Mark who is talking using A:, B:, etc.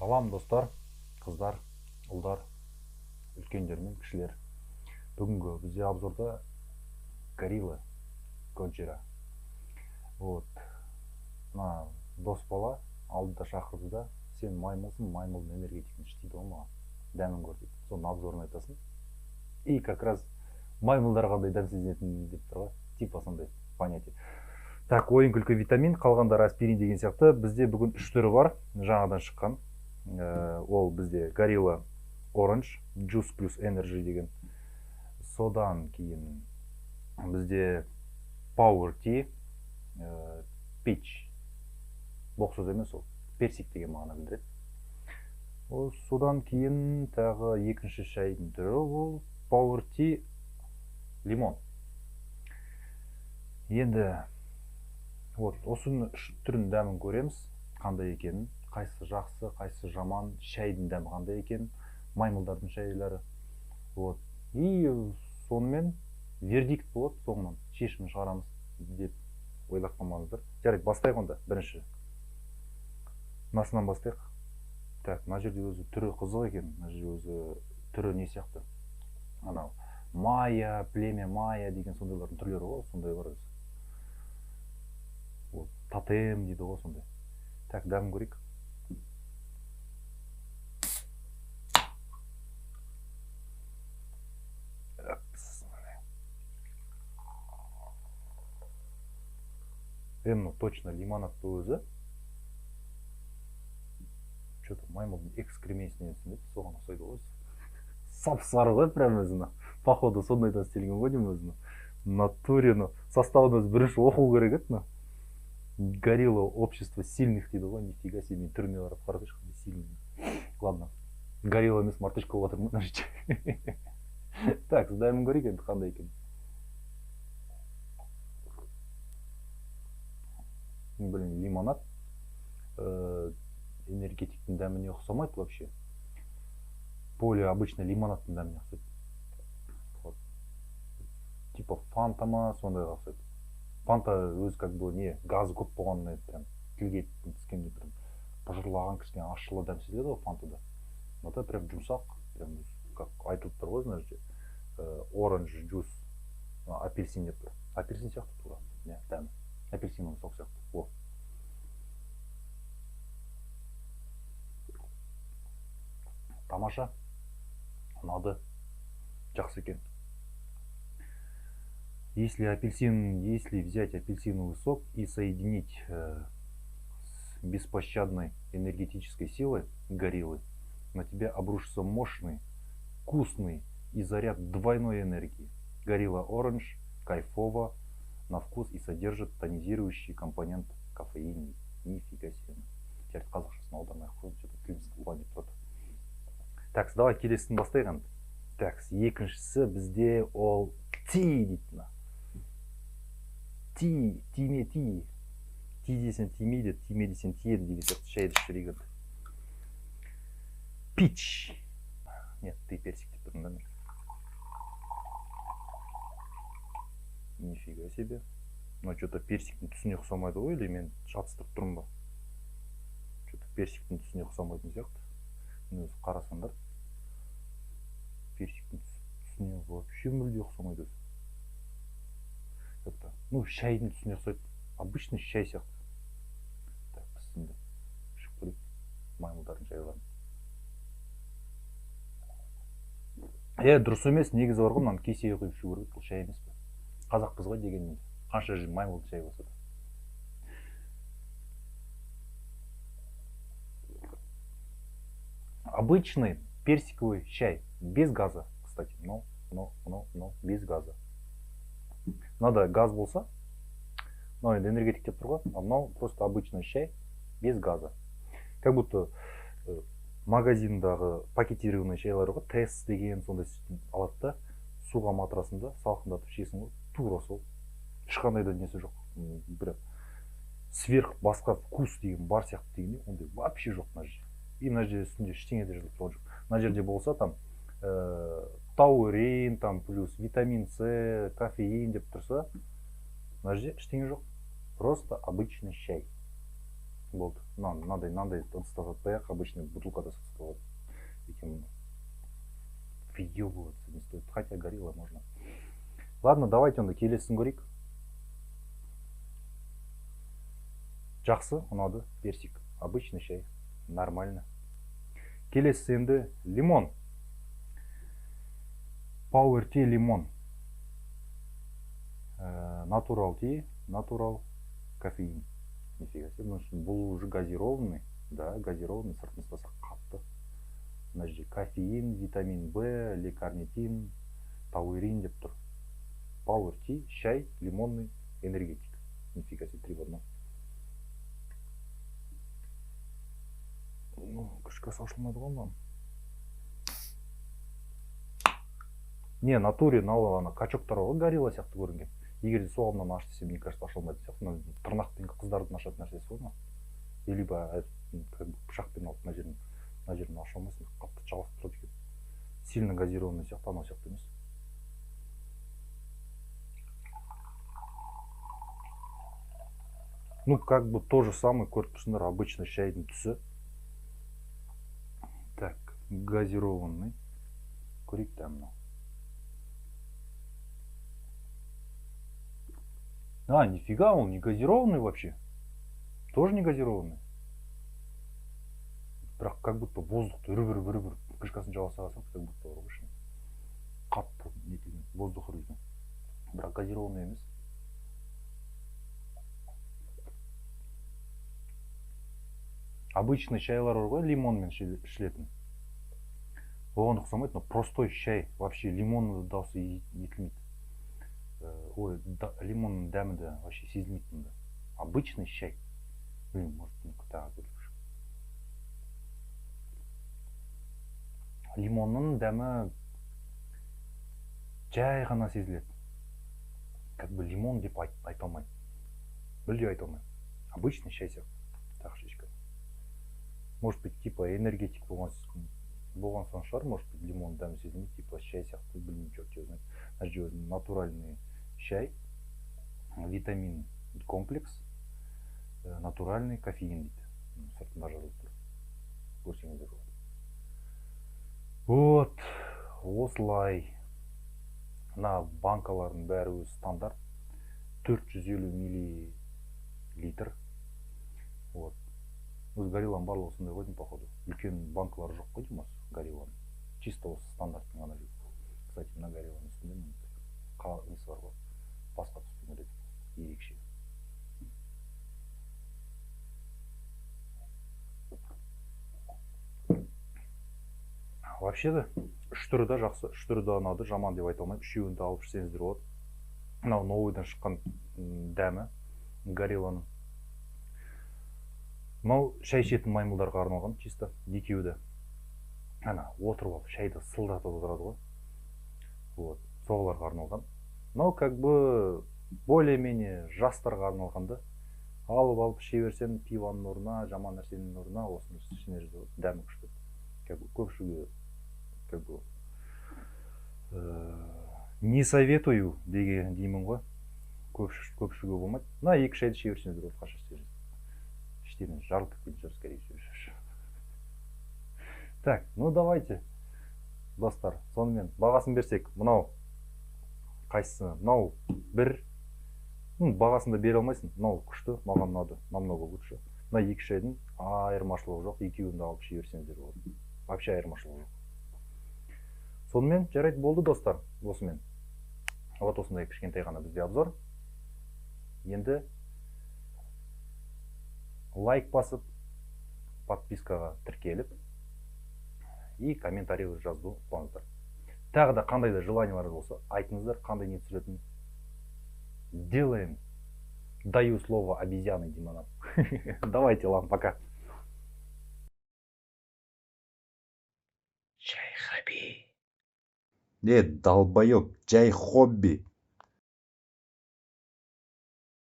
A: Салам достар, қыздар, ұлдар, үлкендер мен кішілер. Бүгінгі бізде обзорда горилла Годжира. Вот. Мына дос бала алдыда шақырды да, сен маймылсың, маймылдың энергетикін іштейді ғой маған. Дәмін көр дейді. Соның обзорын айтасың. И как раз маймылдар қандай дәм сезінетінін деп тұр ғой. Типа сондай понятие. Так, ойын күлкі витамин, қалғандары аспирин деген сияқты. Бізде бүгін 3 түрі бар, жаңадан шыққан. Ол бізде горилла orange, juice плюс energy деген. Содан кейін бізде power tea, peach. Боқ сөз емес ол, персик деген мағына білдіреді. Содан кейін тағы екінші шайдың түрі ол power tea лимон. Енді осының үш түрін дәмін көреміз, қандай екенін, қайсысы жақсы, қайсысы жаман, шайдың дәмі қандай екен, маймылдардың шайлары. И сонымен вердикт болады, соңынан шешімін шығарамыз деп ойлап қалмаңыздар. Жарайды, бастайық онда. Бірінші мынасынан бастайық. Так, мына жерде өзі түрі қызық екен. Мына жерде өзі түрі не сияқты? Анау майя, племя майя деген сондайлардың түрлері ғой, сондай бар өзі. Тотем дейді ғой сондай. Так, дәмін көрейік. Точно лимонадты өзі. Что-то маймылдың экскрементінен түсінеді, соған ұқсайды ғой. Сап-сары ғой, прям өзіні. Походу, сондайдан істелген ғой деймін өзіні. Натурину. Составын өзі бірінші оқу керек еді. Горилла общество сильных дейді ғой, нифига себе, мен түріне қарап қарасайшы, қандай сильный. Ладно, горилла емес, мартышка болып отырмын мына жерде. Так, дәмін көрейік енді қандай екен. Блин, лимонад энергетиктің дәміне ұқсамайды вообще. Более обычно лимонадтың дәміне ұқсайды. Типа фанта ма, сондай ұқсайды. Фанта өзі как бы не, газы көп болғанын прям тілге түскенде прям пожырлаған кішкене ащылы дәм сезіледі ғой фантада. Мынада прям жұмсақ, прям как айтылып тұр ғой мына жерде. Orange juice, апельсин деп тұр. Апельсин сияқты тұр. Не, дәмі. Апельсиннің сок сияқты. О. Тамаша. Ұнады. Жақсы екен. Если взять апельсиновый сок и соединить с беспощадной энергетической силой гориллы, на тебя обрушится мощный, вкусный и заряд двойной энергии. Горилла Orange кайфово на вкус и содержит тонизирующий компонент кофеин. Нифига себе. Теперь қазақшасын аудармай қойып, что-то тіліміз қылған деп тұрды. Так, давай келесін бастайық. Так, екіншісі бізде ол ти дейді. Тиме ти. Ти десен тимейді, тиме десен тиеді деген сияқты шайды ішірейік. Пич. Нет, ты персик деп тұрдың да мен. Нифига себе. Но что-то персиктің түсіне ұқсамайды ғой, или мен шатыстырып тұрмын ба? Что-то персиктің түсіне ұқсамайтын сияқты. Мен өзі қарасаңдар. Персиктің түсіне вообще мүлде ұқсамайды өзі. Ну, шайдың түсіне ұқсайды. Обычный шай сияқты. Так, біздің ішіп көрейік. Маймылдардың шайларын. Дұрыс емес, негізі бар ғой, мынаны кесеге құйып ішу керек, бұл шай емес пе? Қазақпыз ғой дегенмен. Қанша жыл маймылды шай болса да. Обычный персиковый чай, без газа, кстати. Но, без газа. Надо газ болса, но энергетик деп тұр ғой, но просто обычный чай без газа. Как будто магазиндағы пакетированный чайлар ғой, тесс деген сондай алады да, суға матрасында салқындатып ішесің ғой, тура сол. Ешқандай да несі жоқ. Бір сверх басқа вкус деген бар сияқты дегенде, ондай вообще жоқ мына жерде. И мына жерде үстінде ештеңе де жоқ. Мына жерде болса там таурин, там плюс витамин С, кофеин деп тұрса, мына жерде ештеңе жоқ. Просто обычный чай. болды. Мынандай ыдыста сатпай ақ обычный бутылкада сатса болады екен. Въебываться не стоит, хотя горилла можно. Ладно, давайте онда келесін көрейік. Жақсы, ұнады, персик. Обычный шай, нормально. Келесі енді лимон. Power Tea лимон. Natural Tea, Natural кофеин. Нифига себе, бұл уже газированный. Да, газированный, сыртын ұстасақ қатты. Мына жерде кофеин, витамин В, лекарнитин, тауэрин деп тұр. Power Tea, шай, лимонный, энергетик. Нифига себе, 3 в 1. Күшке сошылмайды ғой мынау. Не, натуре мынау ана качоктар ғой горилла сияқты көрінген. Егер де соғымнан аш десе, мне кажется, ашылмайтын сияқты. Тырнақпен қыздардың ашатын нәрсесі ғой мынау. Либо пышақпен алып мына жерін аша алмайсың, қатты жалғап тұрады екен. Сильно газированный сияқты, анау сияқты емес. Ну, как бы то же самое, көріп тұрсыңдар, обычный шайдың түсі. Так, газированный. Көрейік та мынау. А, нифига, он не газированный вообще. Тоже не газированный. Бірақ как будто воздухты үріп крышкасын жауа салсақ, как будто обычный. Қатты нетілген, воздух үрген. Бірақ газированный емес. Обычный шайлар бар ғой, лимонмен ішілетін. Оған ұқсамайды, но простой шай. Вообще лимонның дауысы етілмейді. Ой, лимонның дәмі де вообще сезілмейді. Обычный шай. Блин, может, тағы көріп. Лимонның дәмі жай ғана сезіледі. Как бы лимон деп айта алмайды. Мүлде айта алмайды. Обычный шай сияқты. Тақшечка. Может быть, типа энергетик болған соң шығар, может быть, лимон дәмі сезілмейді, типа шай сияқты, білмеймін, черт его знает. Мына жерде натуральный шай, витамин комплекс, натуральный кофеин дейді. Сыртында жазылып тұр. Көрсеңіздер болады. Вот, осылай. Мына банкалардың бәрі өзі стандарт. 450 миллилитр. Вот. Өз горилланың барлығы осындай ғой деймін, походу. Үлкен банкалары жоқ қой деймін, горилланың. Чисто осы стандарттың ғана жүр. Кстати, мына горилланың үстінде несі бар ғой. Басқа түспен өреді. Ерекше. Вообще-то, үш түрі де жақсы, үш түрі де ұнады, жаман деп айта алмаймын. Үшеуін де алып ішсеңіздер болады. Мынау новыйдан шыққан дәмі горилланың. Мынау шай ішетін маймылдарға арналған, чисто екеуі де. Ана, отырып алып шайды сылдатып отырады ғой. Вот, соғыларға арналған. Мынау как бы более-менее жастарға арналғанды. Алып іше берсең, пиваның орнына, жаман нәрсенің орнына, осыны ішіне дәмі күшті. Как бы көпшіге как бы не советую деймін ғой. Көпшіге болмайды. Мына екі шайды іше берсеңіздер болады, қаша істеріңіз. Іштеріңіз жарылып кеткен шығар, скорее всего. Так, ну давайте, достар, сонымен бағасын берсек, мынау қайсысы? Мынау бір, бағасын да бере алмайсың, мынау күшті, маған ұнады, намного лучше. Мына екі шайдың айырмашылығы жоқ, екеуін де алып іше берсеңіздер болады. Вообще айырмашылығы жоқ. Сонымен жарайды, болды достар, осымен. Вот осындай кішкентай ғана бізде обзор. Енді лайк басып, подпискаға тіркеліп и комментарий жазды қуаңыздар. Тағы да қандай да желаниялар болса, айтыңыздар, қандай не түсіретін. Делаем. Даю слово обезьяны Диманам. Давайте, ладно, пока.
B: Не, долбоёб, чай хобби.